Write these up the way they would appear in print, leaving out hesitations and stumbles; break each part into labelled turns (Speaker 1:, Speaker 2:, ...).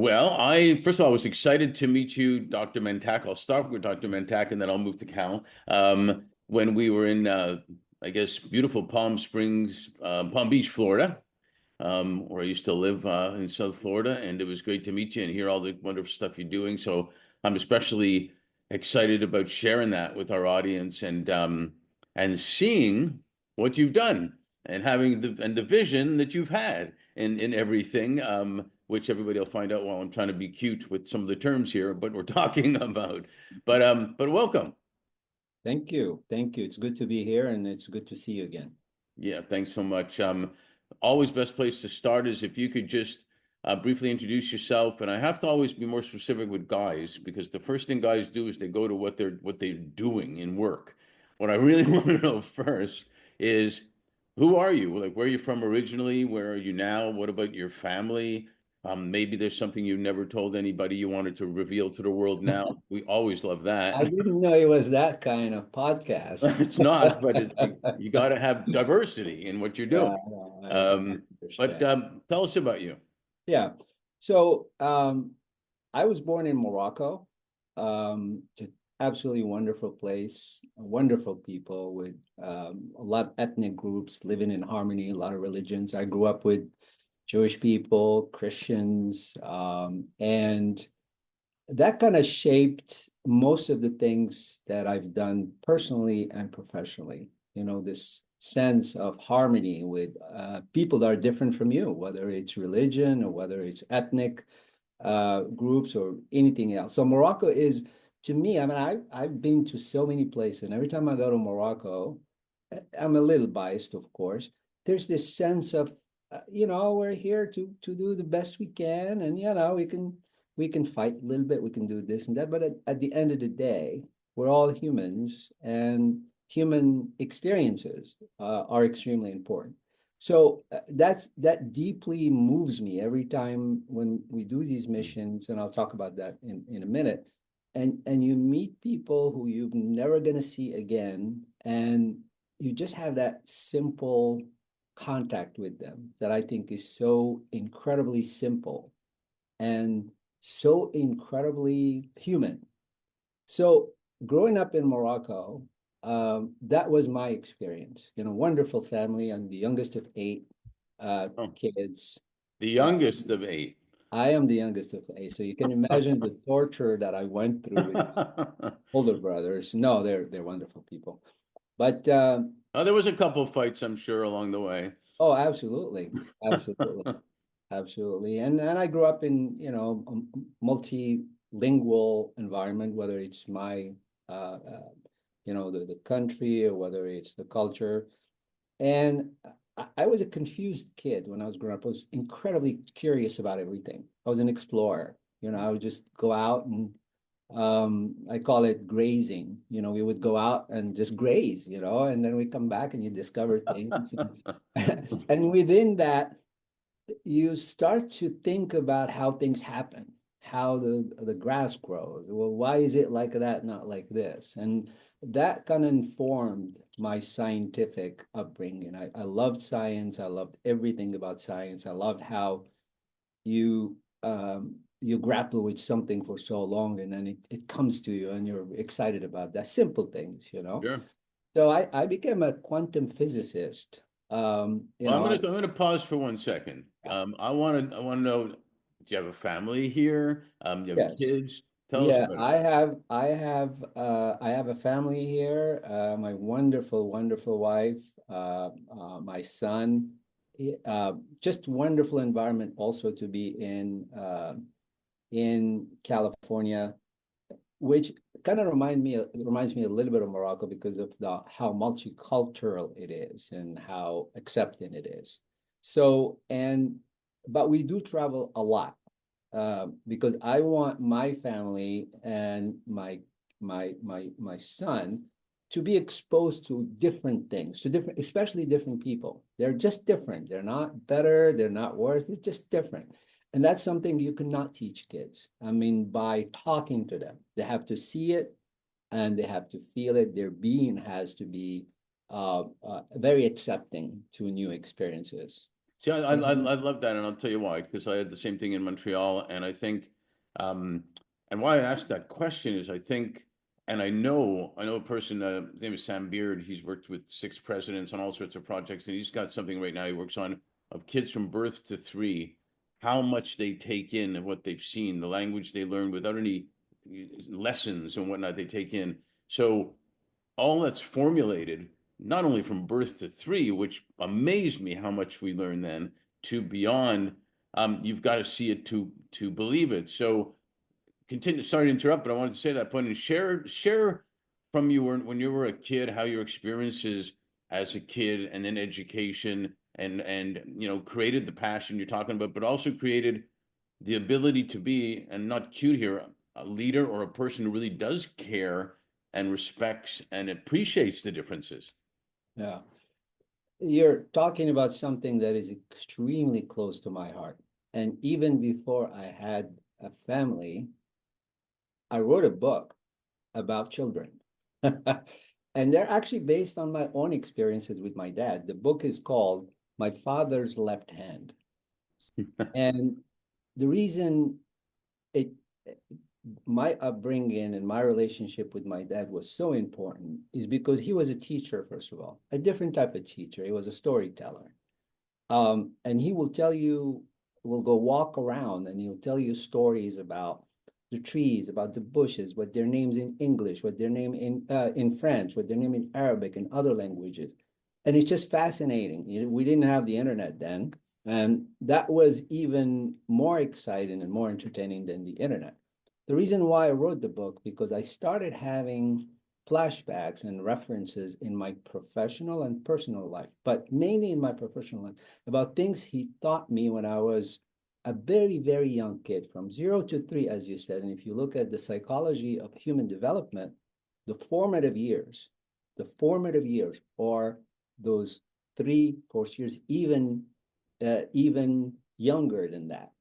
Speaker 1: Well, I first of all was excited to meet you, Dr. Mentak. I'll start with Dr. Mentak and then I'll move to Cal. When we were in, I guess, beautiful Palm Springs, Palm Beach, Florida, where I used to live in South Florida, and it was great to meet you and hear all the wonderful stuff you're doing. So I'm especially excited about sharing that with our audience and seeing what you've done and having the vision that you've had in everything, which everybody will find out while I'm trying to be cute with some of the terms here, but we're talking about. But welcome.
Speaker 2: Thank you. Thank you. It's good to be here and it's good to see you again.
Speaker 1: Yeah, thanks so much. Always best place to start is if you could just briefly introduce yourself. And I have to always be more specific with guys because the first thing guys do is they go to what they're doing in work. What I really want to know first is who are you? Like where are you from originally? Where are you now? What about your family? Maybe there's something you've never told anybody you wanted to reveal to the world now. We always love
Speaker 2: I
Speaker 1: that.
Speaker 2: didn't know it was that kind of podcast.
Speaker 1: It's not, but you got to have diversity in what you're
Speaker 2: Yeah,
Speaker 1: doing.
Speaker 2: no, I
Speaker 1: Um, but
Speaker 2: understand.
Speaker 1: tell us about you.
Speaker 2: Yeah. So I was born in Morocco. Just absolutely wonderful place, wonderful people with a lot of ethnic groups living in harmony, a lot of religions. I grew up with Jewish people, Christians, and that kind of shaped most of the things that I've done personally and professionally. This sense of harmony with people that are different from you, whether it's religion or whether it's ethnic groups or anything else. So Morocco is, to me, I mean, I've been to so many places, and every time I go to Morocco, I'm a little biased, of course. There's this sense of, we're here to do the best we can, and we can fight a little bit, we can do this and that, but at the end of the day, we're all humans, and human experiences are extremely important. So that deeply moves me every time when we do these missions, and I'll talk about that in a minute. And you meet people who you're never gonna see again, and you just have that simple contact with them that I think is so incredibly simple and so incredibly human. So growing up in Morocco, that was my experience. Wonderful family. I'm the youngest of eight
Speaker 1: Oh,
Speaker 2: kids.
Speaker 1: the
Speaker 2: Uh,
Speaker 1: youngest of eight.
Speaker 2: I am the youngest of eight, so you can imagine the torture that I went through with older brothers. No, they're wonderful people, but
Speaker 1: Oh, there was a couple fights, I'm sure, along the way.
Speaker 2: oh, absolutely, absolutely. Absolutely. And I grew up in, a multilingual environment, whether it's my, the country or whether it's the culture. And I was a confused kid when I was growing up. I was incredibly curious about everything. I was an explorer. I would just go out and I call it grazing. We would go out and just graze, and then we come back and you discover things. And within that, you start to think about how things happen, how the grass grows. Well, why is it like that, not like this? And that kind of informed my scientific upbringing. I loved science. I loved everything about science. I loved how you grapple with something for so long and then it comes to you and you're excited about that simple things.
Speaker 1: Sure.
Speaker 2: So I became a quantum physicist. You
Speaker 1: Well,
Speaker 2: know,
Speaker 1: I'm gonna pause for 1 second. I want to know, do you have a family here? Do you have
Speaker 2: yes.
Speaker 1: kids? Tell us
Speaker 2: Yeah,
Speaker 1: about it.
Speaker 2: I have a family here. My wonderful, wonderful wife, my son. Just wonderful environment also to be in California, which kind of reminds me a little bit of Morocco because of the how multicultural it is and how accepting it is. So but we do travel a lot because I want my family and my son to be exposed to different things, to different, especially different people. They're just different. They're not better. They're not worse. They're just different. And that's something you cannot teach kids. I mean, by talking to them, they have to see it and they have to feel it. Their being has to be very accepting to new experiences.
Speaker 1: See,
Speaker 2: And
Speaker 1: I love that, and I'll tell you why. Because I had the same thing in Montreal, and I think, um, and why I asked that question is I think, and I know a person. His name is Sam Beard. He's worked with six presidents on all sorts of projects, and he's got something right now he works on of kids from birth to three, how much they take in and what they've seen, the language they learn without any lessons and whatnot they take in. So all that's formulated not only from birth to three, which amazed me how much we learned then, to beyond. You've got to see it to believe it. So continue. Sorry to interrupt, but I wanted to say that point and share from you when you were a kid how your experiences as a kid and then education and created the passion you're talking about, but also created the ability to be, and not cute here, a leader or a person who really does care and respects and appreciates the differences.
Speaker 2: yeah, you're talking about something that is extremely close to my heart. And even before I had a family, I wrote a book about children. And they're actually based on my own experiences with my dad. The book is called My Father's Left Hand. And the reason it my upbringing and my relationship with my dad was so important is because he was a teacher, first of all, a different type of teacher. He was a storyteller. And he will tell you, will go walk around and he'll tell you stories about the trees, about the bushes, what their names in English, what their name in French, what their name in Arabic and other languages. And it's just fascinating. We didn't have the internet then, and that was even more exciting and more entertaining than the internet. The reason why I wrote the book, because I started having flashbacks and references in my professional and personal life, but mainly in my professional life, about things he taught me when I was a very, very young kid, from 0 to 3, as you said. And if you look at the psychology of human development, the formative years are those 3, 4 years, even younger than that,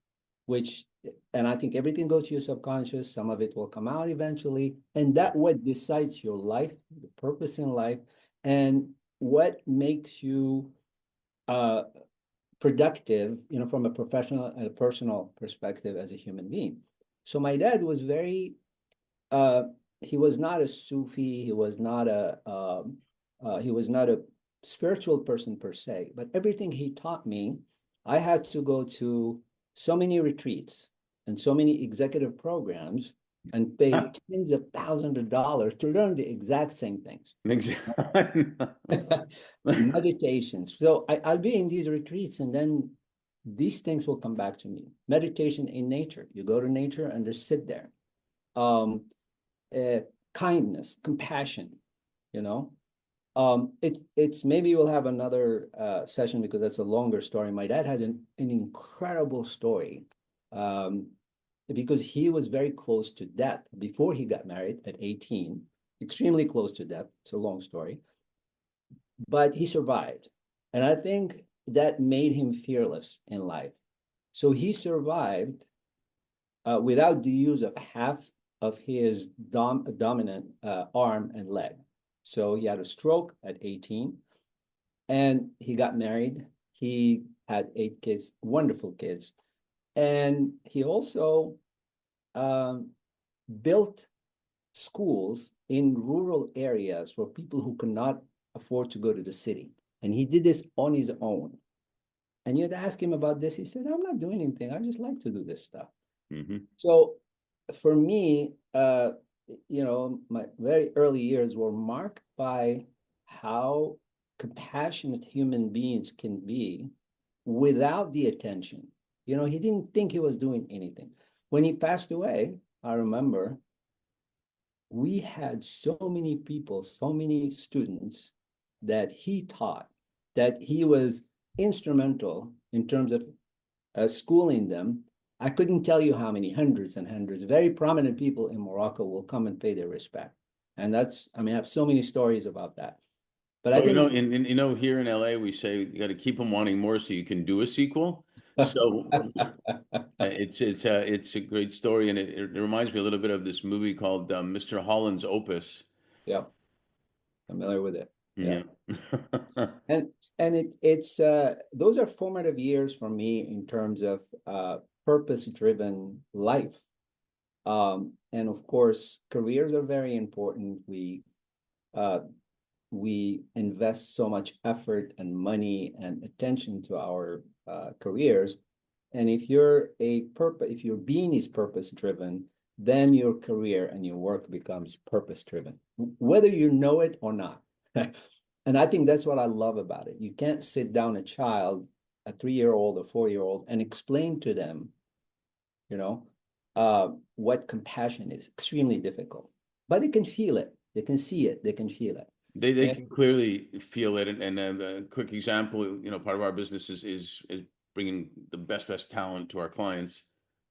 Speaker 2: which, and I think everything goes to your subconscious. Some of it will come out eventually. And that what decides your life, the purpose in life, and what makes you uh, productive, from a professional and a personal perspective as a human being. So my dad was very, uh, he was not a Sufi, he was not a spiritual person per se, but everything he taught me, I had to go to so many retreats and so many executive programs and pay tens of thousands of dollars to learn the exact same things.
Speaker 1: Exactly.
Speaker 2: Meditations. So I'll be in these retreats and then these things will come back to me. Meditation in nature. You go to nature and just sit there. Um, uh, Kindness, compassion, you know. It's maybe we'll have another session because that's a longer story. My dad had an incredible story um, because he was very close to death before he got married at 18, extremely close to death. It's a long story, but he survived. And I think that made him fearless in life. So he survived without the use of half of his dominant arm and leg. So he had a stroke at 18 and he got married. He had 8 kids, wonderful kids. And he also um, built schools in rural areas for people who could not afford to go to the city. And he did this on his own. And you'd ask him about this. He said, I'm not doing anything. I just like to do this stuff.
Speaker 1: Hmm.
Speaker 2: So for me, my very early years were marked by how compassionate human beings can be without the attention. He didn't think he was doing anything. When he passed away, I remember we had so many people, so many students that he taught, that he was instrumental in terms of schooling them. I couldn't tell you how many, hundreds and hundreds, very prominent people in Morocco will come and pay their respect. And I have so many stories about that. But I
Speaker 1: Well,
Speaker 2: think,
Speaker 1: here in LA, we say you got to keep them wanting more so you can do a sequel. So it's a great story, and it reminds me a little bit of this movie called Mr. Holland's Opus.
Speaker 2: yeah, familiar with it. Yeah.
Speaker 1: Yeah.
Speaker 2: And it's those are formative years for me in terms of purpose-driven life. And of course, careers are very important. Uh, we invest so much effort and money and attention to our careers. And if your being is purpose driven, then your career and your work becomes purpose driven, whether you know it or not. And I think that's what I love about it. You can't sit down a child, a 3-year-old or 4-year-old, and explain to them, you know, what compassion is. Extremely difficult, but they can feel it. They can see it. They can feel it.
Speaker 1: They
Speaker 2: And
Speaker 1: can clearly feel it, and a quick example, part of our business is bringing the best talent to our clients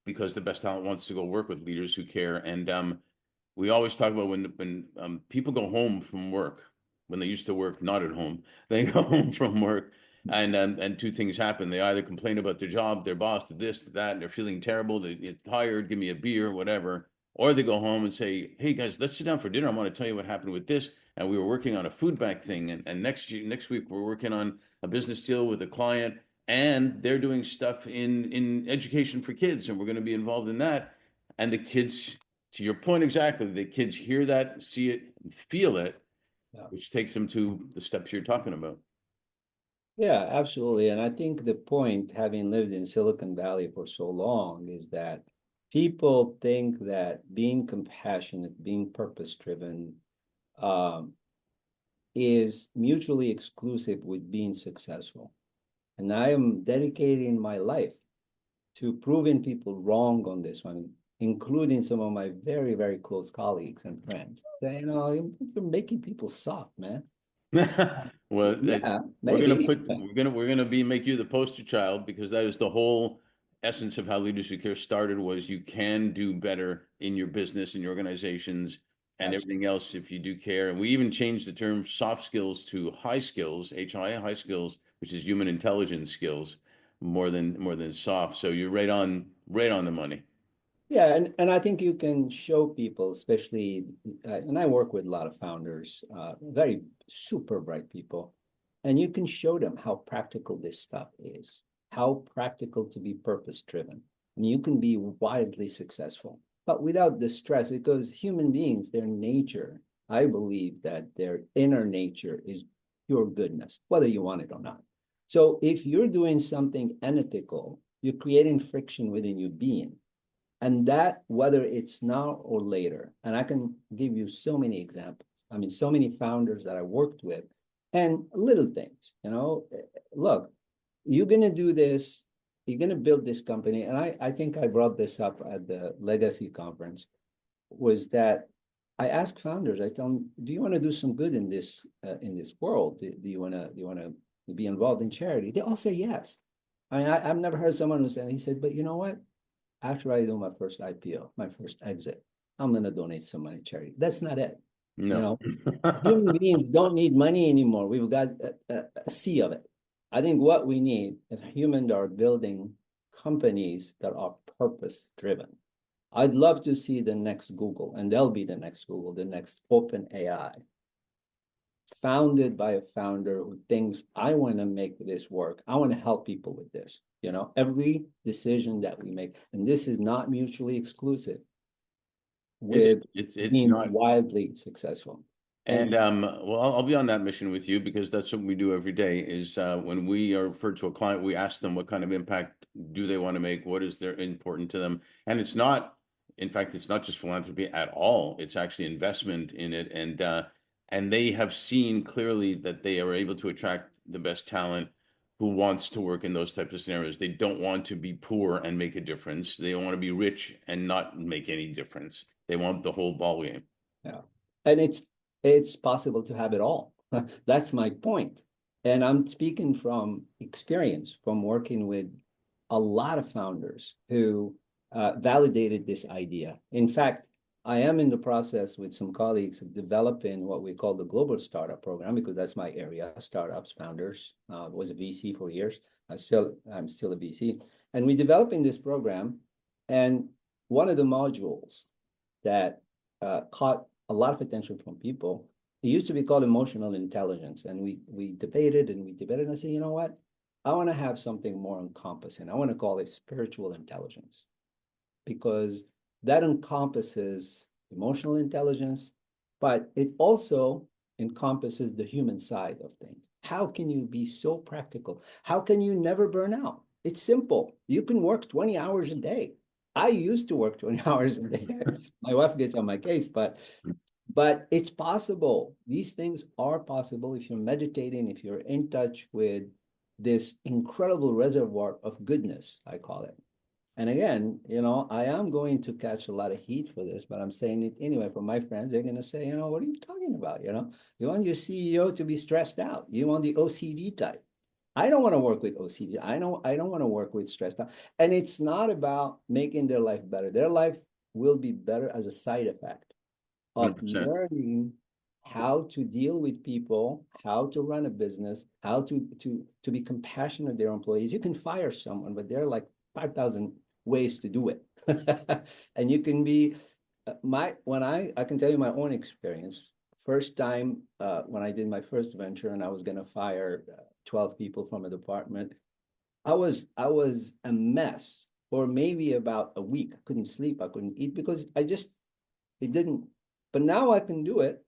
Speaker 1: because the best talent wants to go work with leaders who care. And we always talk about when people go home from work, when they used to work not at home, they go home from work, and two things happen. They either complain about their job, their boss, this, that, and they're feeling terrible. They get tired, give me a beer, whatever. Or they go home and say, "Hey guys, let's sit down for dinner. I want to tell you what happened with this." And we were working on a food bank thing, and next week we're working on a business deal with a client, and they're doing stuff in education for kids, and we're going to be involved in that. And the kids, to your point exactly, the kids hear that, see it, feel it,
Speaker 2: yeah.
Speaker 1: which takes them to the steps you're talking about.
Speaker 2: Yeah, absolutely. And I think the point, having lived in Silicon Valley for so long, is that people think that being compassionate, being purpose-driven, um, is mutually exclusive with being successful. And I am dedicating my life to proving people wrong on this one, including some of my very, very close colleagues and friends. You're making people soft, man.
Speaker 1: Well,
Speaker 2: Yeah,
Speaker 1: we're gonna
Speaker 2: maybe.
Speaker 1: put we're gonna be make you the poster child because that is the whole essence of how Leadership Care started was you can do better in your business and your organizations and
Speaker 2: Absolutely.
Speaker 1: everything else if you do care. And we even changed the term soft skills to high skills, HI, high skills, which is human intelligence skills, more than soft. So you're right on the money.
Speaker 2: Yeah, and I think you can show people, especially, and I work with a lot of founders, very super bright people, and you can show them how practical this stuff is, how practical to be purpose driven. And you can be wildly successful, but without the stress, because human beings, their nature, I believe that their inner nature is pure goodness, whether you want it or not. So if you're doing something unethical, you're creating friction within your being, and that, whether it's now or later, and I can give you so many examples. I mean, so many founders that I worked with, and little things, look, you're going to do this, you're going to build this company. And I think I brought this up at the Legacy conference, was that I ask founders, I tell them, do you want to do some good in this world? Do you want to be involved in charity? They all say yes. I mean, I've never heard someone who said, he said, but you know what? After I do my first IPO, my first exit, I'm going to donate some money to charity. That's not it. You
Speaker 1: No.
Speaker 2: know, human beings don't need money anymore. We've got a sea of it. I think what we need is humans that are building companies that are purpose driven. I'd love to see the next Google, and they'll be the next Google, the next Open AI, founded by a founder who thinks, I want to make this work. I want to help people with this. Every decision that we make, and this is not mutually exclusive
Speaker 1: It's
Speaker 2: with
Speaker 1: it's
Speaker 2: being
Speaker 1: not.
Speaker 2: wildly successful. And
Speaker 1: And well, I'll be on that mission with you because that's what we do every day. Is when we are referred to a client, we ask them what kind of impact do they want to make, what is their important to them, and it's not. In fact, it's not just philanthropy at all. It's actually investment in it, and they have seen clearly that they are able to attract the best talent who wants to work in those types of scenarios. They don't want to be poor and make a difference. They want to be rich and not make any difference. They want the whole ball game.
Speaker 2: yeah, and it's possible to have it all. That's my point. And I'm speaking from experience, from working with a lot of founders who validated this idea. In fact, I am in the process with some colleagues of developing what we call the global startup program, because that's my area, startups, founders. Was a VC for years. I'm still a VC. And we're developing this program. And one of the modules that caught a lot of attention from people it used to be called emotional intelligence, and we debated and we debated. And I said, you know what? I want to have something more encompassing. I want to call it spiritual intelligence because that encompasses emotional intelligence, but it also encompasses the human side of things. How can you be so practical? How can you never burn out? It's simple. You can work 20 hours a day. I used to work 20 hours a day. My wife gets on my case, but it's possible. These things are possible if you're meditating, if you're in touch with this incredible reservoir of goodness, I call it. And again, I am going to catch a lot of heat for this, but I'm saying it anyway. For my friends, they're going to say, what are you talking about? You want your CEO to be stressed out. You want the OCD type. I don't want to work with OCD. I don't want to work with stressed out. And it's not about making their life better. Their life will be better as a side effect of
Speaker 1: 100%.
Speaker 2: learning how to deal with people, how to run a business, how to be compassionate with their employees. You can fire someone, but there are like 5,000 ways to do it. And you can be when I can tell you my own experience. First time when I did my first venture and I was going to fire 12 people from a department, I was a mess for maybe about a week. I couldn't sleep, I couldn't eat because it didn't. But now I can do it,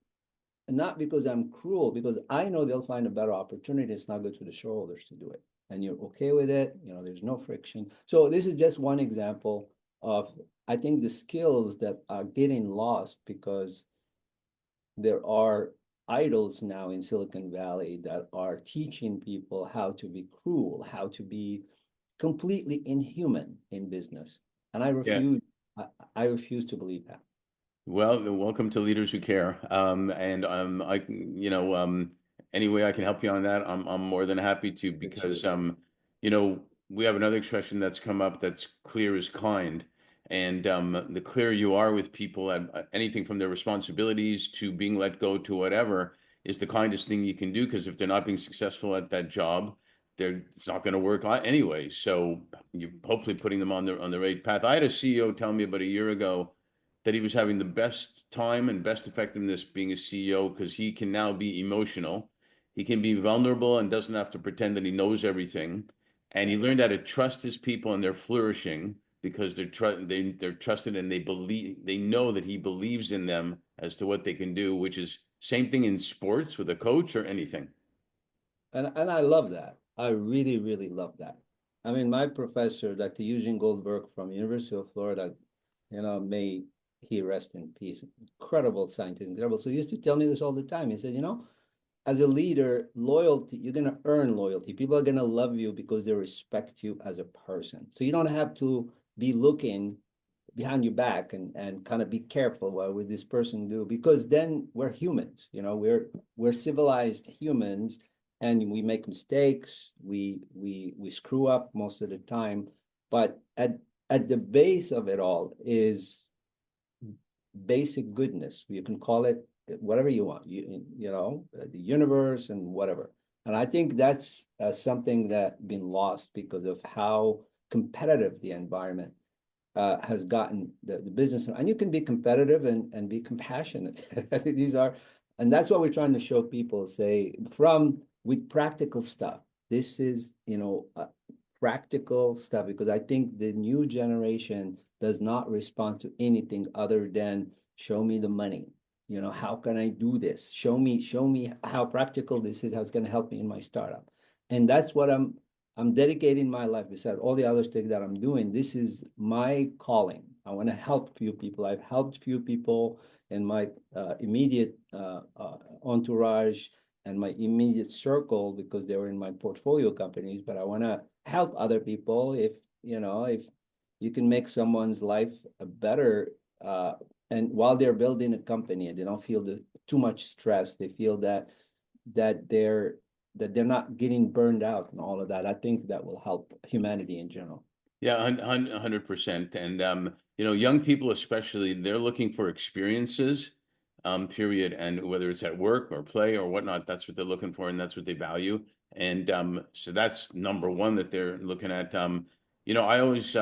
Speaker 2: and not because I'm cruel, because I know they'll find a better opportunity. It's not good for the shareholders to do it. And you're okay with it. There's no friction. So this is just one example of, I think, the skills that are getting lost because there are idols now in Silicon Valley that are teaching people how to be cruel, how to be completely inhuman in business. And
Speaker 1: Yeah.
Speaker 2: I refuse to believe that.
Speaker 1: Well, welcome to Leaders Who Care. And any way I can help you on that, I'm more than happy to
Speaker 2: Appreciate
Speaker 1: because
Speaker 2: it.
Speaker 1: we have another expression that's come up that's clear is kind. And the clearer you are with people and anything from their responsibilities to being let go to whatever is the kindest thing you can do because if they're not being successful at that job, it's not going to work out anyway. So you're hopefully putting them on the right path. I had a CEO tell me about a year ago that he was having the best time and best effectiveness being a CEO because he can now be emotional. He can be vulnerable and doesn't have to pretend that he knows everything. And he
Speaker 2: Right.
Speaker 1: learned how to trust his people and they're flourishing because they're trusted and they know that he believes in them as to what they can do, which is same thing in sports with a coach or anything.
Speaker 2: And I love that. I really, really love that. I mean, my professor, Dr. Eugene Goldberg from University of Florida, may he rest in peace. Incredible scientist, incredible. So he used to tell me this all the time. He said, as a leader, loyalty, you're going to earn loyalty. People are going to love you because they respect you as a person. So you don't have to be looking behind your back and kind of be careful what would this person do, because then we're humans, we're civilized humans, and we make mistakes, we screw up most of the time, but at the base of it all is basic goodness. You can call it whatever you want, the universe and whatever. And I think that's something that been lost because of how competitive the environment has gotten the business. And you can be competitive and be compassionate. And that's what we're trying to show people, say, from with practical stuff. This is, practical stuff, because I think the new generation does not respond to anything other than show me the money. How can I do this? Show me how practical this is, how it's going to help me in my startup. And that's what I'm dedicating my life, beside all the other things that I'm doing. This is my calling. I want to help few people. I've helped few people in my immediate entourage and my immediate circle because they were in my portfolio companies. But I want to help other people. If you can make someone's life a better, and while they're building a company and they don't feel too much stress, they feel that they're that they're not getting burned out and all of that. I think that will help humanity in general.
Speaker 1: Yeah, 100%. And young people especially, they're looking for experiences, period. And whether it's at work or play or whatnot, that's what they're looking for, and that's what they value. And so that's number one that they're looking at. I always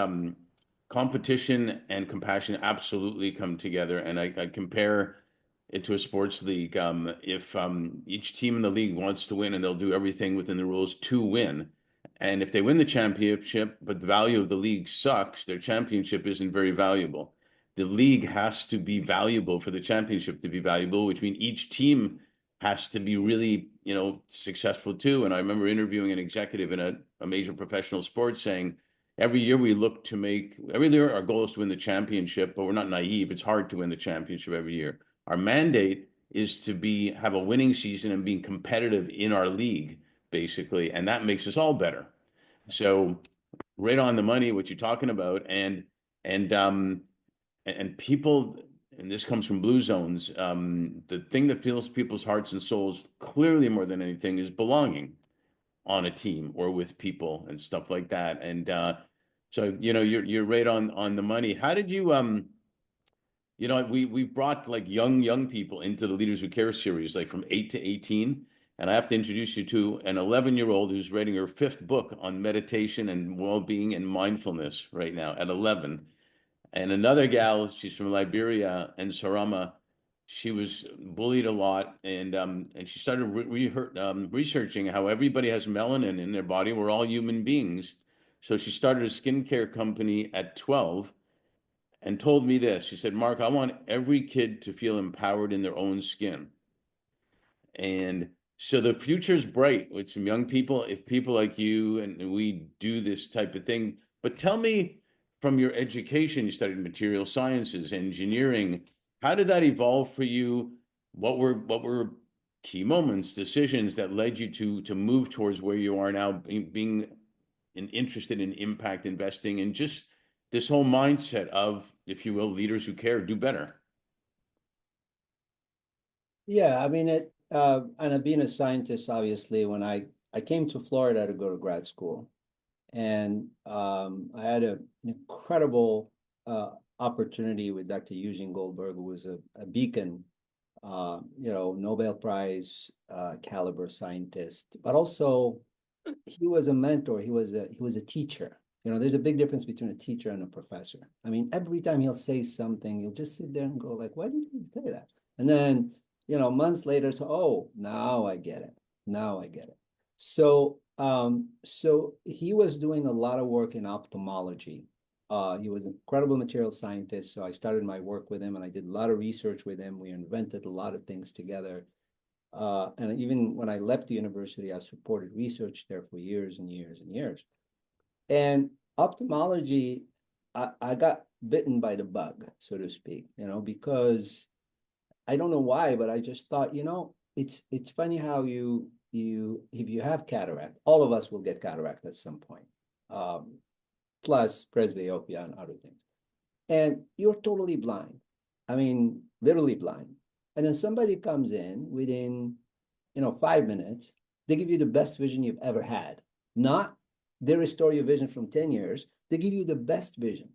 Speaker 1: competition and compassion absolutely come together. And I compare into a sports league. If each team in the league wants to win and they'll do everything within the rules to win. And if they win the championship, but the value of the league sucks, their championship isn't very valuable. The league has to be valuable for the championship to be valuable, which means each team has to be really, successful too. And I remember interviewing an executive in a major professional sport saying, every year we look to every year our goal is to win the championship, but we're not naive. It's hard to win the championship every year. Our mandate is to have a winning season and being competitive in our league, basically, and that makes us all better. So right on the money, what you're talking about, and people, and this comes from Blue Zones. The thing that fills people's hearts and souls clearly more than anything is belonging on a team or with people and stuff like that. And so you're right on the money. How did you we've brought like young people into the Leaders Who Care series, like from 8 to 18. And I have to introduce you to an 11-year-old who's writing her fifth book on meditation and well-being and mindfulness right now at 11. And another gal, she's from Liberia and Sarama. She was bullied a lot, and she started researching how everybody has melanin in their body. We're all human beings. So she started a skincare company at 12 and told me this. She said, Mark, I want every kid to feel empowered in their own skin. And so the future's bright with some young people, if people like you and we do this type of thing. But tell me, from your education, you studied material sciences, engineering, how did that evolve for you? What were key moments, decisions that led you to move towards where you are now, being interested in impact investing and just this whole mindset of, if you will, leaders who care, do better?
Speaker 2: Yeah, I mean and being a scientist, obviously, when I came to Florida to go to grad school, and I had an incredible opportunity with Dr. Eugene Goldberg, who was a beacon, Nobel Prize caliber scientist, but also he was a mentor. He was a teacher. There's a big difference between a teacher and a professor. I mean, every time he'll say something, you'll just sit there and go like, why did he say that? And then, months later, so, oh, now I get it. Now I get it. So he was doing a lot of work in ophthalmology. He was an incredible material scientist. So I started my work with him and I did a lot of research with him. We invented a lot of things together. And even when I left the university, I supported research there for years and years and years. And ophthalmology, I got bitten by the bug, so to speak, because I don't know why, but I just thought, it's funny how if you have cataract, all of us will get cataract at some point, plus presbyopia and other things. And you're totally blind. I mean, literally blind. And then somebody comes in within, 5 minutes, they give you the best vision you've ever had. Not they restore your vision from 10 years. They give you the best vision.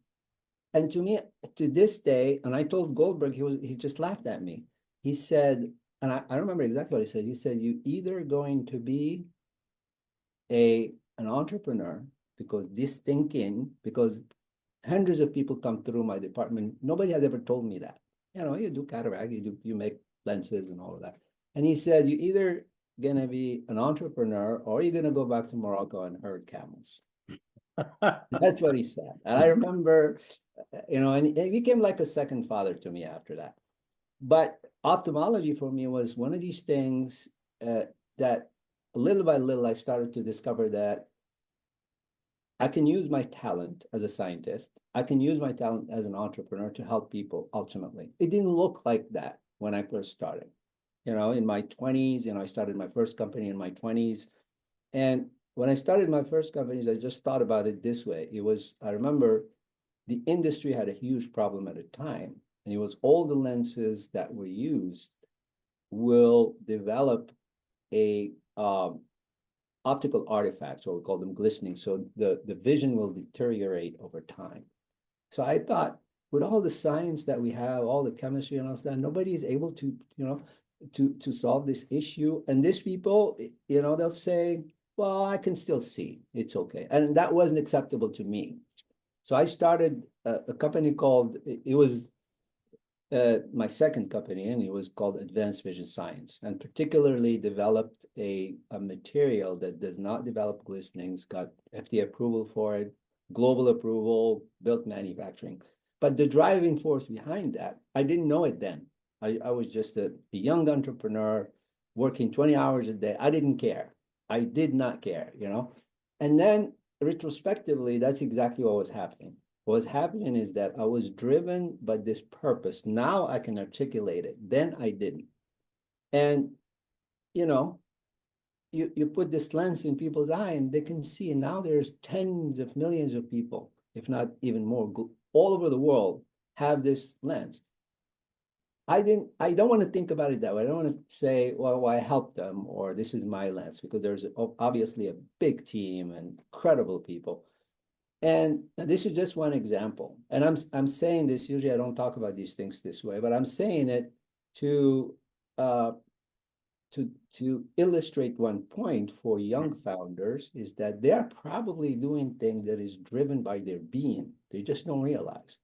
Speaker 2: And to me, to this day, and I told Goldberg, he just laughed at me. He said, and I remember exactly what he said. He said, you either going to be an entrepreneur because hundreds of people come through my department. Nobody has ever told me that. You do cataract, you make lenses and all of that. And he said, you either gonna be an entrepreneur or you're gonna go back to Morocco and herd camels. That's what he said. And I remember, and he became like a second father to me after that. But ophthalmology for me was one of these things that little by little I started to discover that I can use my talent as a scientist. I can use my talent as an entrepreneur to help people ultimately. It didn't look like that when I first started. In my 20s, I started my first company in my 20s. And when I started my first companies, I just thought about it this way. I remember the industry had a huge problem at the time. And it was all the lenses that were used will develop a optical artifacts, or we call them glistening. So the vision will deteriorate over time. So I thought, with all the science that we have, all the chemistry and all that, nobody is able to, to solve this issue. And these people, they'll say, well, I can still see. It's okay. And that wasn't acceptable to me. So I started a company called, it was my second company, and it was called Advanced Vision Science, and particularly developed a material that does not develop glistenings, got FDA approval for it, global approval, built manufacturing. But the driving force behind that, I didn't know it then. I was just a young entrepreneur working 20 hours a day. I didn't care. I did not care, you know? And then retrospectively, that's exactly what was happening. What was happening is that I was driven by this purpose. Now I can articulate it. Then I didn't. And, you know, you put this lens in people's eye and they can see. And now there's tens of millions of people, if not even more, all over the world have this lens. I don't want to think about it that way. I don't want to say, well, I helped them or this is my lens, because there's obviously a big team and credible people. And this is just one example. And I'm saying this, usually I don't talk about these things this way, but I'm saying it to uh, to illustrate one point for young founders, is that they're probably doing things that is driven by their being. They just don't realize.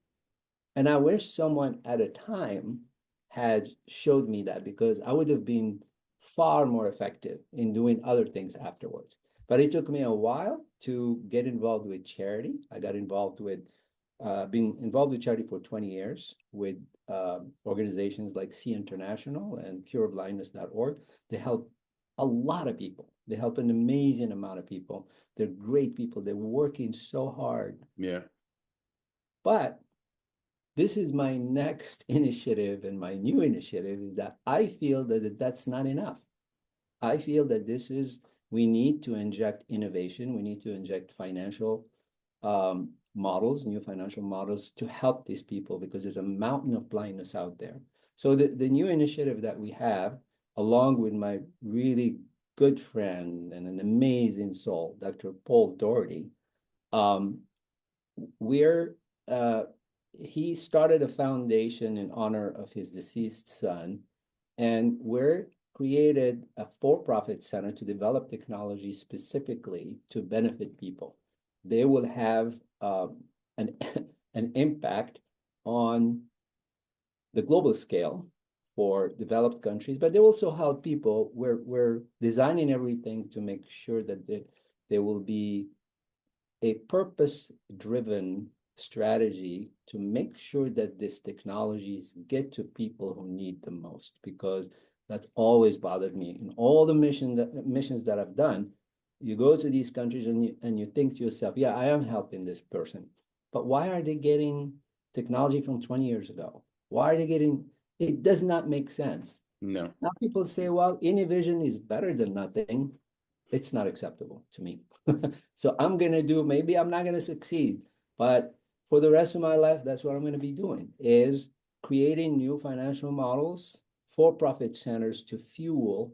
Speaker 2: And I wish someone at a time had showed me that, because I would have been far more effective in doing other things afterwards. But it took me a while to get involved with charity. I got involved with, been involved with charity for 20 years with organizations like See International and cureblindness.org. They help a lot of people. They help an amazing amount of people. They're great people. They're working so hard.
Speaker 1: Yeah.
Speaker 2: But this is my next initiative, and my new initiative is that I feel that that's not enough. I feel that we need to inject innovation. We need to inject financial models, new financial models to help these people, because there's a mountain of blindness out there. So the new initiative that we have, along with my really good friend and an amazing soul, Dr. Paul Doherty, um, we're he started a foundation in honor of his deceased son, and we're created a for-profit center to develop technology specifically to benefit people. They will have an an impact on the global scale for developed countries, but they also help people. We're designing everything to make sure that there will be a purpose-driven strategy to make sure that these technologies get to people who need them most, because that's always bothered me. In all the missions that I've done, you go to these countries and you think to yourself, yeah, I am helping this person, but why are they getting technology from 20 years ago? Why are they getting, it does not make sense.
Speaker 1: No.
Speaker 2: Now people say, well, Vision is better than nothing. It's not acceptable to me. So I'm going to do, maybe I'm not going to succeed, but for the rest of my life, that's what I'm going to be doing, is creating new financial models, for-profit centers to fuel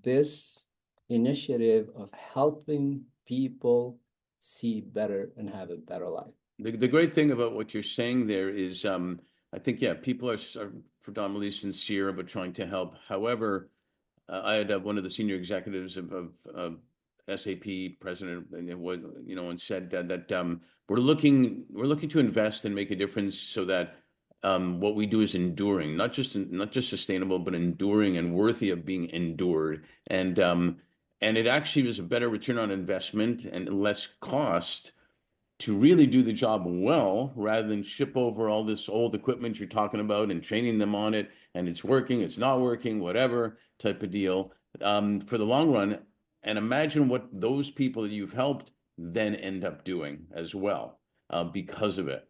Speaker 2: this initiative of helping people see better and have a better life.
Speaker 1: The great thing about what you're saying there is, I think, yeah, people are predominantly sincere about trying to help. However, I had one of the senior executives of SAP president, and and said that we're looking to invest and make a difference so that what we do is enduring, not just sustainable, but enduring and worthy of being endured. And it actually was a better return on investment and less cost to really do the job well, rather than ship over all this old equipment you're talking about and training them on it, and it's working, it's not working, whatever type of deal, for the long run. And imagine what those people that you've helped then end up doing as well, because of it.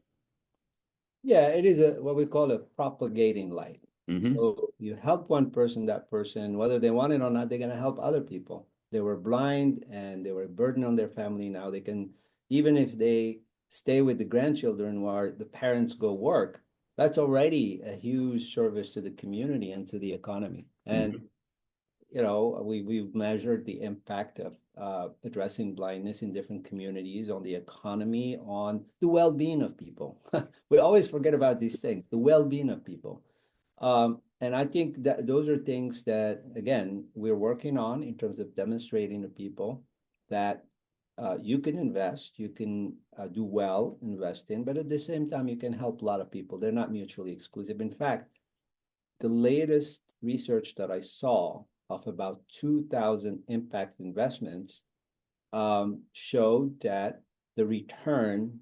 Speaker 2: Yeah, it is what we call a propagating light.
Speaker 1: Hmm.
Speaker 2: So you help one person, that person, whether they want it or not, they're going to help other people. They were blind and they were a burden on their family. Now they can, even if they stay with the grandchildren while the parents go work, that's already a huge service to the community and to the economy. And
Speaker 1: Hmm.
Speaker 2: we've measured the impact of addressing blindness in different communities on the economy, on the well-being of people. We always forget about these things, the well-being of people. And I think that those are things that, again, we're working on in terms of demonstrating to people that you can invest, you can do well investing, but at the same time, you can help a lot of people. They're not mutually exclusive. In fact, the latest research that I saw of about 2,000 impact investments showed that the return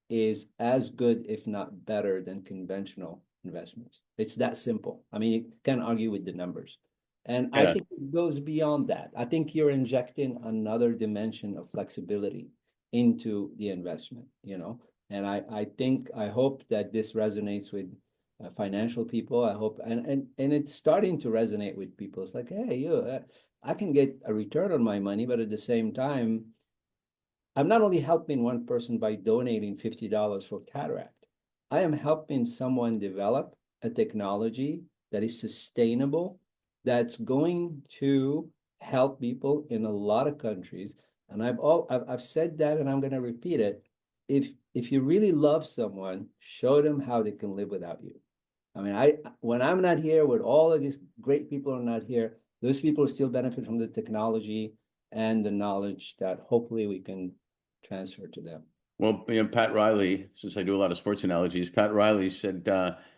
Speaker 2: is as good, if not better, than conventional investments. It's that simple. I mean, you can't argue with the numbers. And I
Speaker 1: Yeah.
Speaker 2: think it goes beyond that. I think you're injecting another dimension of flexibility into the investment, you know? And I hope that this resonates with financial people. I hope, and it's starting to resonate with people. It's like, hey, I can get a return on my money, but at the same time, I'm not only helping one person by donating $50 for cataract, I am helping someone develop a technology that is sustainable, that's going to help people in a lot of countries. And I've said that, and I'm going to repeat it. If you really love someone, show them how they can live without you. I mean, when I'm not here, when all of these great people are not here, those people still benefit from the technology and the knowledge that hopefully we can transfer to them.
Speaker 1: Well, Pat Riley, since I do a lot of sports analogies, Pat Riley said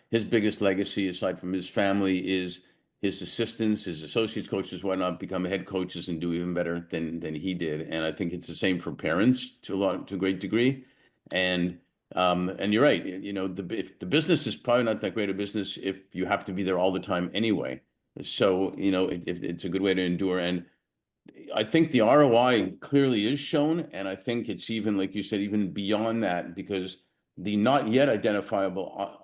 Speaker 1: his biggest legacy, aside from his family, is his assistants, his associates, coaches, whatnot, become head coaches and do even better than he did. And I think it's the same for parents to a great degree. And you're right. You know, if the business is probably not that great a business if you have to be there all the time anyway. So, you know, it's a good way to endure. And I think the ROI clearly is shown, and I think it's even, like you said, even beyond that, because the not yet identifiable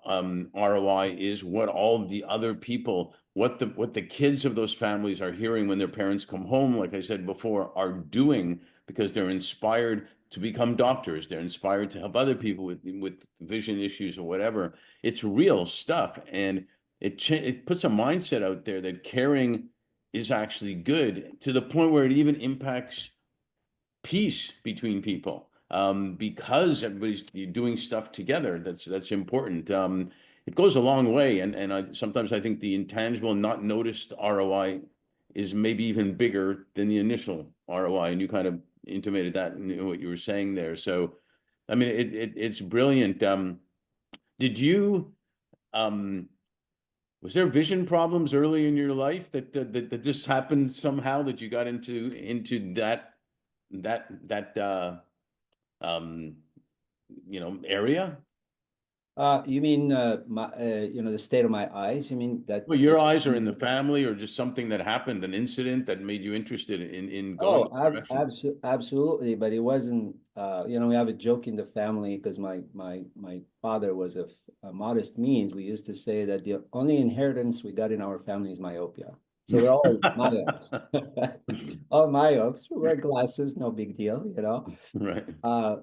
Speaker 1: ROI is what all the other people, what the kids of those families are hearing when their parents come home, like I said before, are doing because they're inspired to become doctors. They're inspired to help other people with vision issues or whatever. It's real stuff, and it puts a mindset out there that caring is actually good to the point where it even impacts peace between people because everybody's doing stuff together. That's important. It goes a long way, and sometimes I think the intangible, not noticed ROI is maybe even bigger than the initial ROI, and you kind of intimated that in what you were saying there. So, I mean, it's brilliant. Did you? Um, Was there vision problems early in your life that just happened somehow that you got into that um area?
Speaker 2: You mean the state of my eyes? You mean that
Speaker 1: Well, your
Speaker 2: it's
Speaker 1: eyes are in the family, or just something that happened, an incident that made you interested in going
Speaker 2: Oh,
Speaker 1: that direction?
Speaker 2: absolutely, but it wasn't. We have a joke in the family because my father was a modest means. We used to say that the only inheritance we got in our family is myopia. So we're all myopes, all myopes. We wear glasses, no big deal, you know.
Speaker 1: Right.
Speaker 2: Uh,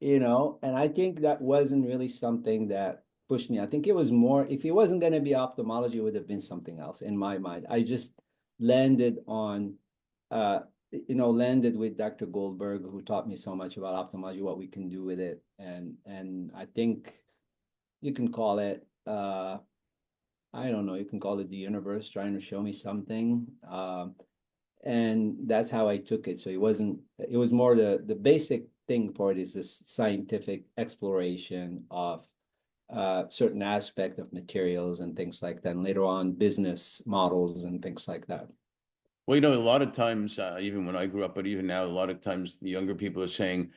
Speaker 2: and I think that wasn't really something that pushed me. I think it was more. If it wasn't going to be ophthalmology, it would have been something else in my mind. I just landed on uh, landed with Dr. Goldberg, who taught me so much about ophthalmology, what we can do with it. And I think you can call it, I don't know, you can call it the universe trying to show me something. And that's how I took it. So it was more the basic thing for it is this scientific exploration of certain aspect of materials and things like that. And later on, business models and things like that.
Speaker 1: Well, a lot of times, even when I grew up, but even now, a lot of times the younger people are saying,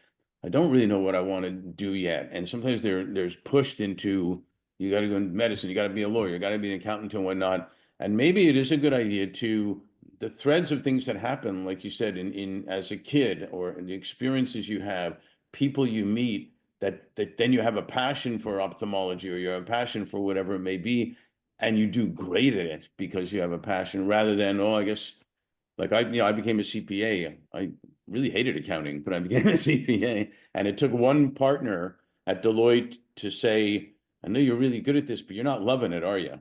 Speaker 1: I don't really know what I want to do yet. And sometimes there's pushed into, you got to go into medicine, you got to be a lawyer, you got to be an accountant and whatnot. And maybe it is a good idea to the threads of things that happen, like you said, in as a kid, or the experiences you have, people you meet, that then you have a passion for ophthalmology, or you have a passion for whatever it may be, and you do great at it because you have a passion, rather than, oh, I guess. Like I became a CPA. I really hated accounting, but I became a CPA, and it took one partner at Deloitte to say, "I know you're really good at this, but you're not loving it, are you?"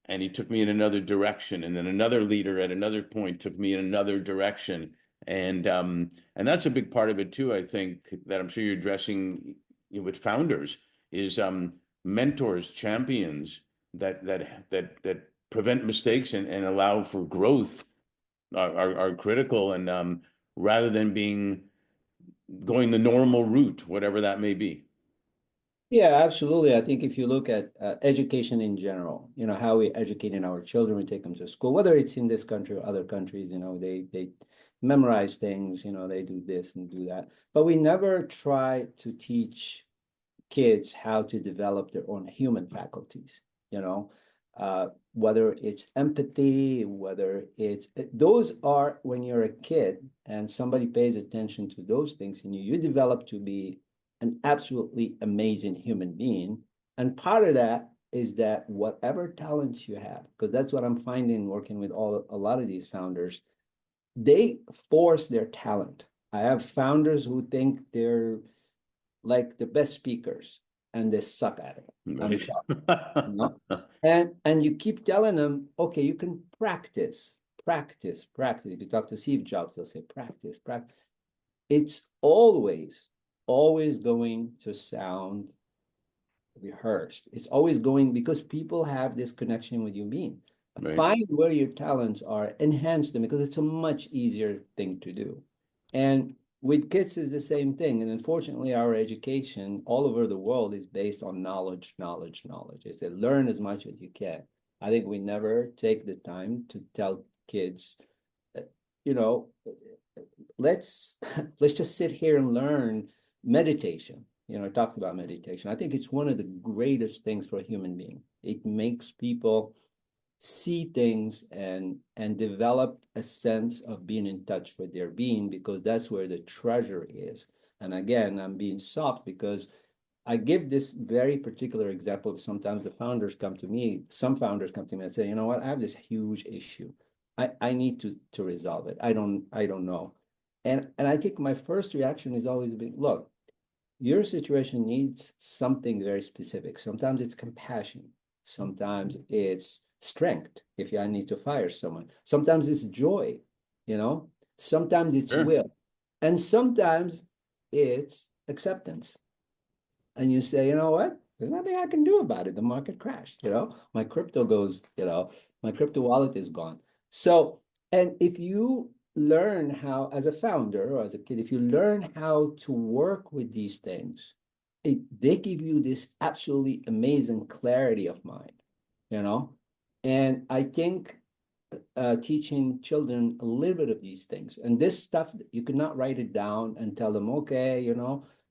Speaker 1: And he took me in another direction, and then another leader at another point took me in another direction, and that's a big part of it too. I think that I'm sure you're addressing, with founders, is mentors, champions that prevent mistakes and allow for growth are critical. And rather than being going the normal route, whatever that may be.
Speaker 2: Yeah, absolutely. I think if you look at education in general, how we educating our children, we take them to school, whether it's in this country or other countries, they memorize things, they do this and do that. But we never try to teach kids how to develop their own human faculties, whether it's empathy, whether it's those are when you're a kid and somebody pays attention to those things in you, you develop to be an absolutely amazing human being. And part of that is that whatever talents you have, because that's what I'm finding working with a lot of these founders, they force their talent. I have founders who think they're like the best speakers and they suck at it. I'm
Speaker 1: Right.
Speaker 2: sorry. You know? And you keep telling them, okay, you can practice, practice, practice. If you talk to Steve Jobs, they'll say practice, practice. It's always going to sound rehearsed. It's always going because people have this connection with you being.
Speaker 1: Right.
Speaker 2: Find where your talents are, enhance them because it's a much easier thing to do. And with kids is the same thing. And unfortunately, our education all over the world is based on knowledge, knowledge, knowledge. It's that learn as much as you can. I think we never take the time to tell kids, uh, you know, let's let's just sit here and learn meditation. I talked about meditation. I think it's one of the greatest things for a human being. It makes people see things and develop a sense of being in touch with their being because that's where the treasure is. And again, I'm being soft because I give this very particular example. Sometimes some founders come to me and say, you know what, I have this huge issue. I need to resolve it. I don't know. And I think my first reaction is always been, look, your situation needs something very specific. Sometimes it's compassion. Sometimes it's strength if I need to fire someone. Sometimes it's joy, you know. Sometimes it's
Speaker 1: Sure.
Speaker 2: will. And sometimes it's acceptance. And you say, you know what? There's nothing I can do about it. The market crashed, My crypto goes, my crypto wallet is gone. So, and if you learn how, as a founder or as a kid, if you learn how to work with these things, they give you this absolutely amazing clarity of mind, you know? And I think teaching children a little bit of these things. And this stuff, you could not write it down and tell them, okay,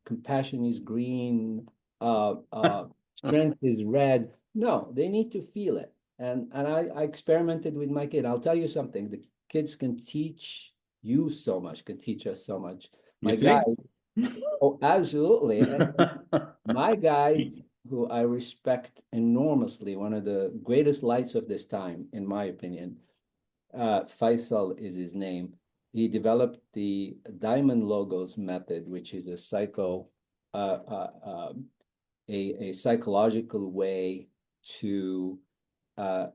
Speaker 2: compassion is green, strength is red. No, they need to feel it. And I experimented with my kid. I'll tell you something, the kids can teach you so much, can teach us so much.
Speaker 1: You
Speaker 2: My guy,
Speaker 1: think?
Speaker 2: oh, absolutely. And my guy, who I respect enormously, one of the greatest lights of this time, in my opinion, Faisal is his name. He developed the diamond logos method, which is uh, uh, um, a psychological way to uh,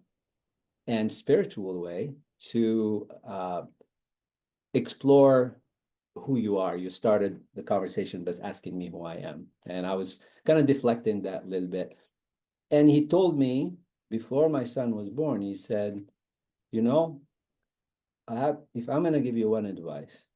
Speaker 2: and spiritual way to explore who you are. You started the conversation by asking me who I am, and I was kind of deflecting that a little bit. And he told me before my son was born, he said, you know, if I'm going to give you one advice,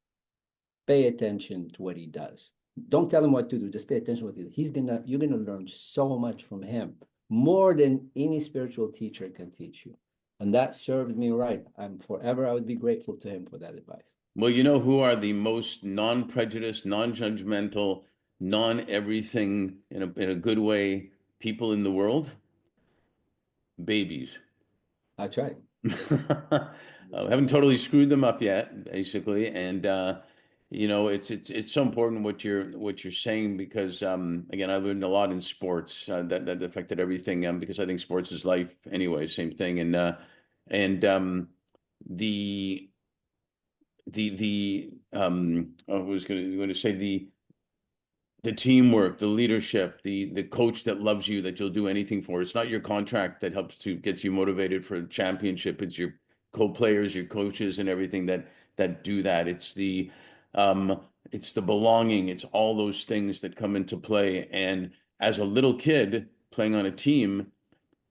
Speaker 2: pay attention to what he does. Don't tell him what to do. Just pay attention to what he does. You're gonna learn so much from him, more than any spiritual teacher can teach you. And that served me right. I would be grateful to him for that advice.
Speaker 1: Well, you know who are the most non-prejudiced, non-judgmental, non-everything in a good way people in the world? Babies.
Speaker 2: I tried.
Speaker 1: Haven't totally screwed them up yet, basically, and it's so important what you're saying because again I learned a lot in sports that affected everything because I think sports is life anyway, same thing, and the I was going to say the teamwork, the leadership, the coach that loves you, that you'll do anything for. It's not your contract that helps to get you motivated for a championship. It's your co-players, your coaches, and everything that do that. Um, it's the belonging. It's all those things that come into play. And as a little kid playing on a team,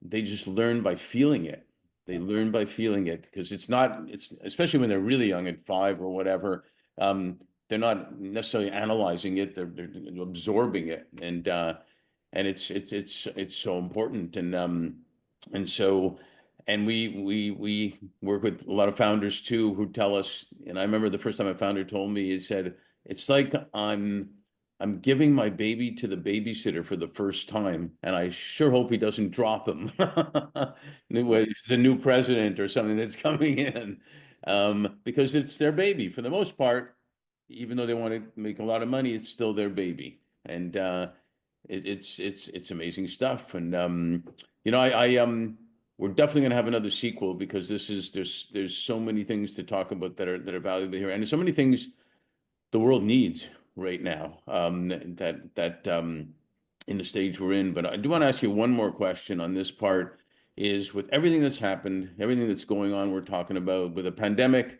Speaker 1: they just learn by feeling it. They learn by feeling it because it's not, it's especially when they're really young at 5 or whatever. Um, not necessarily analyzing it, they're absorbing it, and it's so important. And so and we work with a lot of founders too who tell us, and I remember the first time a founder told me, he said, it's like I'm giving my baby to the babysitter for the first time, and I sure hope he doesn't drop him. If it's a new president or something that's coming in, because it's their baby for the most part. Even though they want to make a lot of money, it's still their baby, and it's amazing stuff. And we're definitely going to have another sequel because there's so many things to talk about that are valuable here, and there's so many things the world needs right now, in the stage we're in. But I do want to ask you one more question on this part, is with everything that's happened, everything that's going on, we're talking about with a pandemic.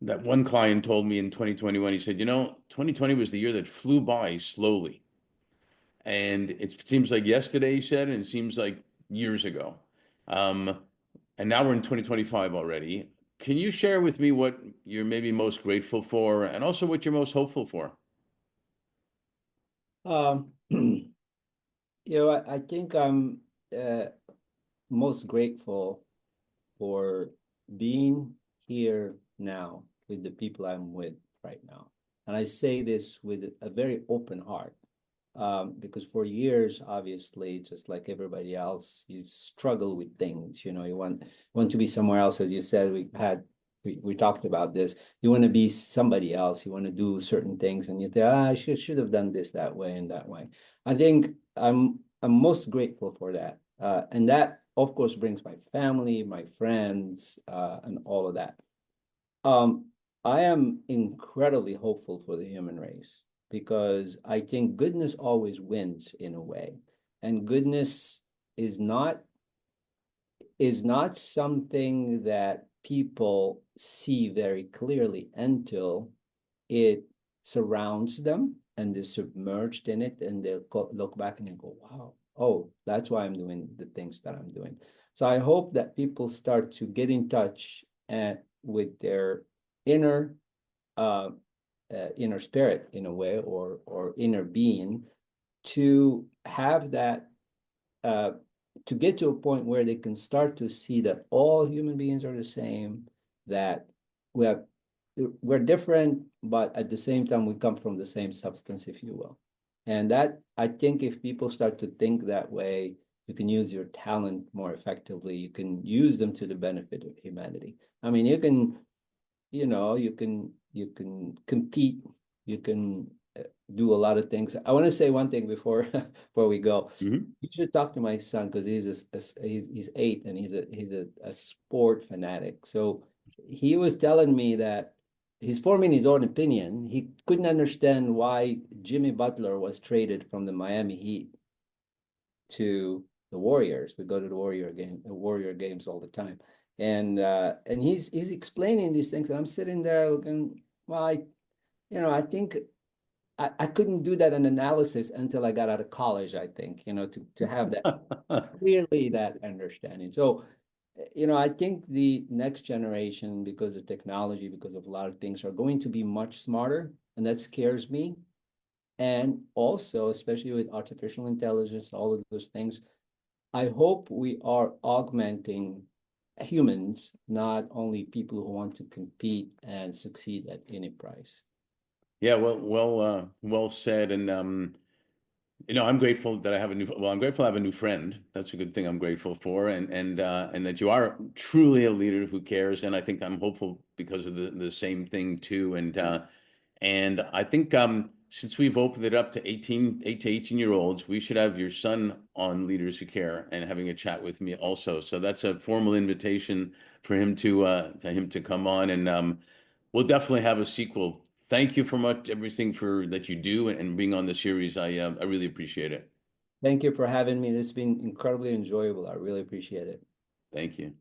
Speaker 1: That one client told me in 2021, he said, 2020 was the year that flew by slowly. And it seems like yesterday, he said, and it seems like years ago. Um, and now we're in 2025 already. Can you share with me what you're maybe most grateful for and also what you're most hopeful for?
Speaker 2: You I think I'm most grateful for being here now with the people I'm with right now. And I say this with a very open heart, because for years, obviously, just like everybody else, you struggle with things. You want to be somewhere else, as you said. We talked about this. You want to be somebody else. You want to do certain things, and you think, I should have done this that way and that way. I think I'm most grateful for that, and that of course brings my family, my friends, and all of that. Um, I am incredibly hopeful for the human race because I think goodness always wins in a way. And goodness is not is not something that people see very clearly until it surrounds them and they're submerged in it and they'll look back and they go, wow, oh, that's why I'm doing the things that I'm doing. So I hope that people start to get in touch with their inner uh, inner spirit in a way, or inner being, to have that, uh, to get to a point where they can start to see that all human beings are the same, that we have we're different, but at the same time we come from the same substance, if you will. And that, I think, if people start to think that way, you can use your talent more effectively. You can use them to the benefit of humanity. I mean, you can compete, you can do a lot of things. I want to say one thing before before we go.
Speaker 1: Mhm.
Speaker 2: You should talk to my son because he's 8 and he's a sport fanatic. So he was telling me that he's forming his own opinion. He couldn't understand why Jimmy Butler was traded from the Miami Heat to the Warriors. We go to the Warrior games all the time. And he's explaining these things, and I'm sitting there looking, well, I think I couldn't do that an analysis until I got out of college, I think, to have that clearly, that understanding. So, I think the next generation, because of technology, because of a lot of things, are going to be much smarter, and that scares me. And also, especially with artificial intelligence, all of those things, I hope we are augmenting humans, not only people who want to compete and succeed at any price.
Speaker 1: Yeah, well said. And I'm grateful that I'm grateful I have a new friend. That's a good thing I'm grateful for. And that you are truly a leader who cares. And I think I'm hopeful because of the same thing too. And I think since we've opened it up to 8 to 18 year olds, we should have your son on Leaders Who Care and having a chat with me also. So that's a formal invitation for him to come on, and we'll definitely have a sequel. Thank you for much everything for that you do and being on the series. I really appreciate it.
Speaker 2: Thank you for having me. This has been incredibly enjoyable. I really appreciate it.
Speaker 1: Thank you.